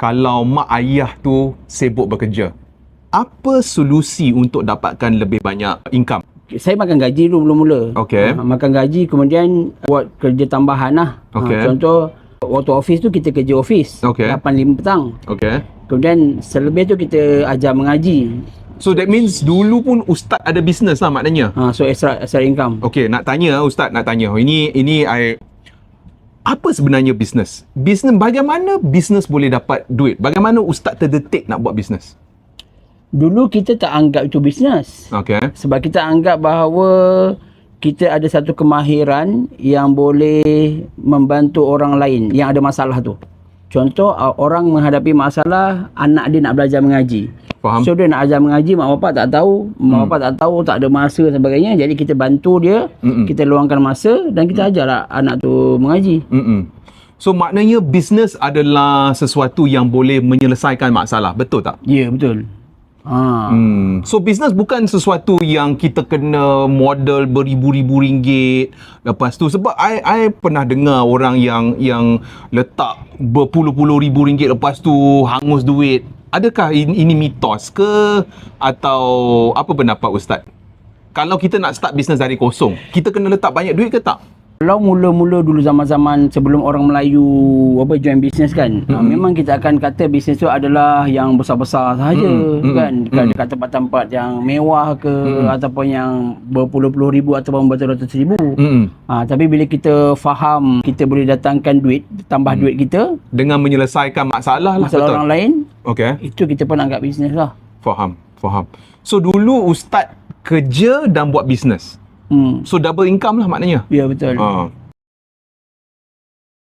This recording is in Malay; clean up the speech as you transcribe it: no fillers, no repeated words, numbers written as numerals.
kalau mak ayah tu sibuk bekerja, apa solusi untuk dapatkan lebih banyak income? Saya makan gaji dulu mula-mula. Okey. Makan gaji, kemudian buat kerja tambahan lah. Okey. Contoh, waktu office tu kita kerja office. Okey. 8-5 petang. Okay. Kemudian selebih tu kita ajar mengaji. So that means dulu pun Ustaz ada business lah maknanya. So extra income. Okay, nak tanya Ustaz, nak tanya. Ini apa sebenarnya business? Bagaimana business boleh dapat duit? Bagaimana Ustaz terdetik nak buat business? Dulu kita tak anggap itu bisnes. Okay. Sebab kita anggap bahawa kita ada satu kemahiran yang boleh membantu orang lain yang ada masalah tu. Contoh, orang menghadapi masalah, anak dia nak belajar mengaji. Faham. So dia nak ajar mengaji, mak bapak tak tahu, tak ada masa dan sebagainya. Jadi kita bantu dia, kita luangkan masa dan kita ajarlah anak tu mengaji. So maknanya business adalah sesuatu yang boleh menyelesaikan masalah, betul tak? Ya, betul. So business bukan sesuatu yang kita kena modal beribu-ribu ringgit. Lepas tu sebab I pernah dengar orang yang letak berpuluh-puluh ribu ringgit lepas tu hangus duit. Adakah ini mitos ke atau apa pendapat Ustaz? Kalau kita nak start business dari kosong, kita kena letak banyak duit ke tak? Kalau mula-mula dulu zaman-zaman sebelum orang Melayu join bisnes kan, memang kita akan kata bisnes tu adalah yang besar-besar sahaja kan, dekat tempat-tempat yang mewah ke ataupun yang berpuluh-puluh ribu ataupun beratus ribu. Tapi bila kita faham kita boleh datangkan duit, tambah duit kita dengan menyelesaikan masalah betul? Orang lain, itu kita pun anggap bisnes lah. Faham. So dulu Ustaz kerja dan buat bisnes. So double income lah maknanya. Ya, betul.